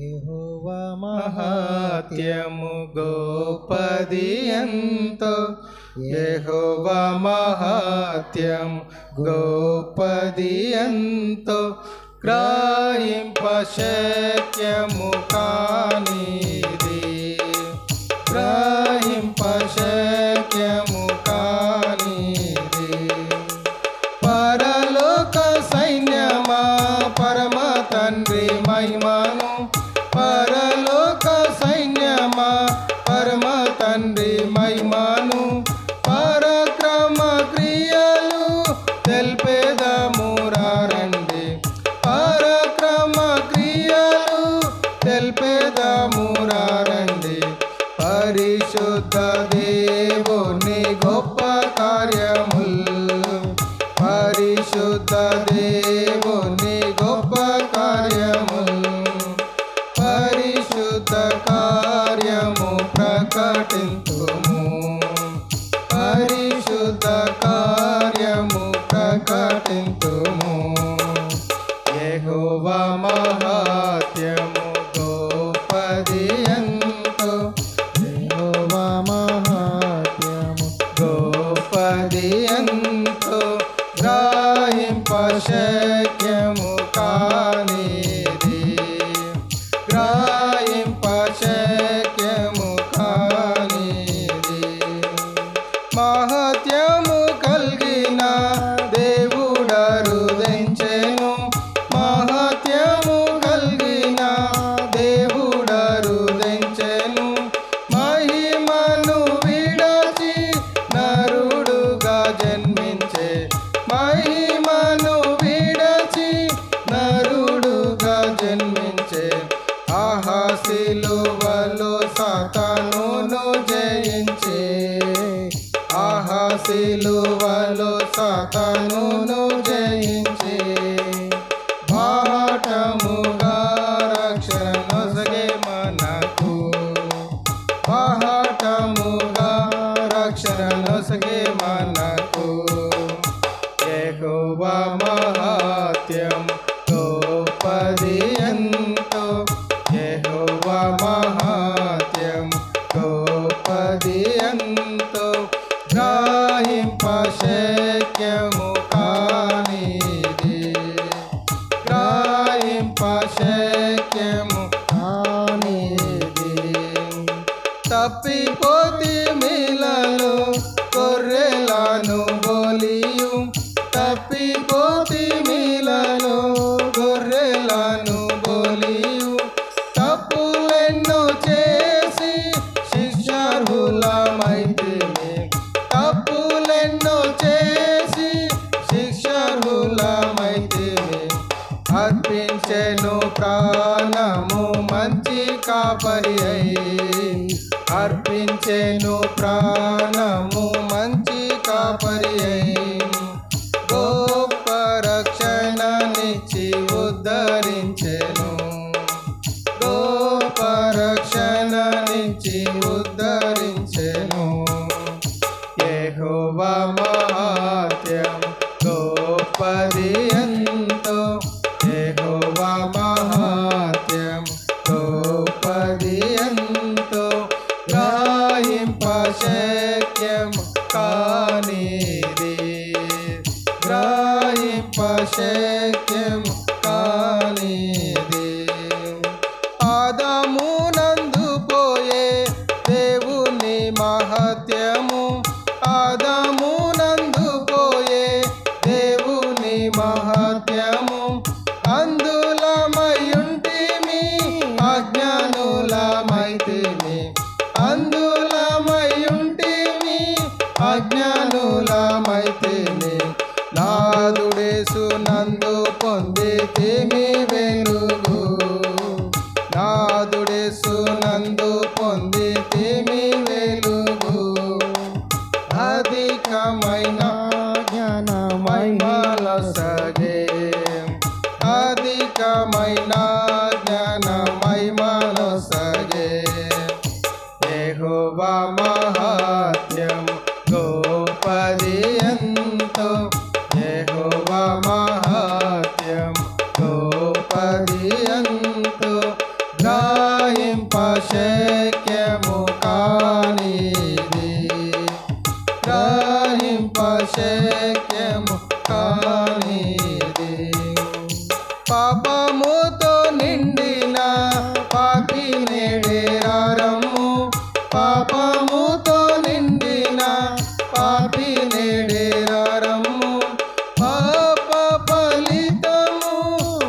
యెహోవా మహాత్యము గొప్పది ఎంతో, యెహోవా మహాత్యము గొప్పది ఎంతో, గ్రహింపశక్యము కానిది, గ్రహింపశక్యము కానిది. పరలోక సైన్యమా పరమ తండ్రి మహిమను, పరలోక సైన్యమా పరమ తండ్రి మహిమను, పరక్రమ క్రియలు తెల్పేదము రండి, పరక్రమ క్రియలు తెల్పేదము రండి. పరిశుద్ధ దేవుని గొప్ప కార్యములు, పరిశుద్ధ దేవుని గొప్ప కార్యములు, పరిశుద్ధ కార్యము ప్రకటింతుము, పరిశుద్ధ కార్యము ప్రకటింతుము. యెహోవా మహాత్యము గొప్పది ఎంతో, యెహోవా మహాత్యము గొప్పది ఎంతో, గ్రహింపశక్యము కానిది, గ్రహింపశక్యము కానిది. మహత్యము కలిగిన దేవుడరుదించెను, మహత్యము కలిగిన దేవుడరుదించెను, మహిమను విడచి నరుడుగా జన్మించే, మహిమను విడచి నరుడుగా జన్మించే. ఆహా సిలువలో సాతానును జయించే, ఆహా సిలువలో సాతానును జయించే. బాహటముగా రక్షణ నొసగే మనకు, బాహటముగా రక్షణ నొసగే మనకు. యెహోవా మహాత్యము గొప్పది ఎంతో, యెహోవా మహాత్యము గొప్పది ఎంతో, గ్రహింపశక్యము కానిది, గ్రహింపశక్యము కానిది. తప్పిపోతి మీలలో గొర్రెలను బోలియు, తప్పిపోతి మీలలో గొర్రెలను బోలియు, తప్పులెన్నో చేసి శిక్షార్హులమైతిమి, తప్పులెన్నో చేసి శిక్షార్హులమైతిమి. అర్పించెను ప్రాణము మంచి కాపరి అయి, అర్పించెను ప్రాణము మంచి కాపరి అయి, గొప్ప రక్షణనిచ్చి ఉద్ధరించెను, గొప్ప రక్షణనిచ్చి ఉద్ధరించెను. యెహోవా మహాత్యము గొప్పది ఎంతో, యెహోవా మహాత్యము గొప్పది ఎంతో, గ్రహింపశక్యము కానిది, గ్రహింపశక్యము కానిది. ఆదామునందు పోయే దేవుని మహత్యము, ఆదామునందు పోయే దేవుని మహత్యము, అందులమయుంటిమి అజ్ఞానులమైతిమి, అందులమయుంటిమి అజ్ఞానులమైతిమి. నాదుడేసు నందు పొందితిమి వెలుగు, నాదుడేసు నందు పొందితిమి వెలుగు. అధికమైన జ్ఞానమహిమలొసగే, అధికమైన జ్ఞానమహిమలొసగే. యెహోవా మహాత్యము గొప్పది ఎంతో, యెహోవా మహాత్యము గొప్పది ఎంతో, పాపముతో నిండిన పాపి నేడేరమ్ము పాపముతో నిండిన పాపి నేడేరమ్ము పాప ఫలితము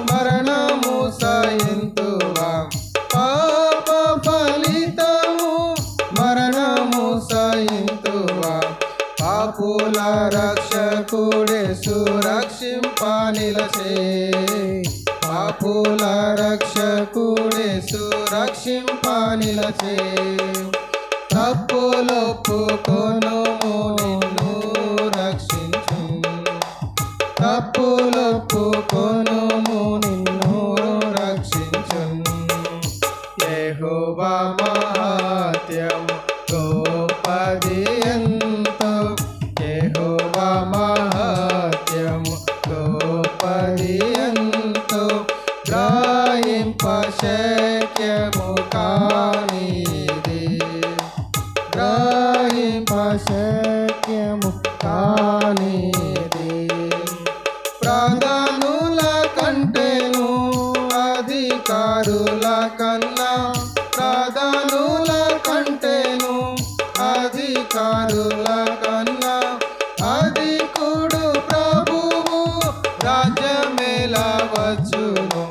మరణము సహింతువా పాప ఫలితము మరణము సహింతువా పాపుల రక్షకుడే సురక్షింపనిలసే పాపుల రక్షకుడే సురక్షింపనిలసే తప్పులొప్పుకొనుము నిన్ను రక్షించు తప్పులొప్పుకొనుము నిన్ను రక్షించు యెహోవా మహాత్మ్యము గొప్పది ఎంతో యెహోవా మహాత్మ్యము గొప్పది ఎంతో గ్రహింప శక్యము కానిది గ్రహింప శక్యము కానిది ప్రధానుల కంటేను అధికారుల కన్నా ప్రధానుల కంటేను అధికారుల కన్నా అధికుడు ప్రభువు రాజ్యమేలా వచ్చును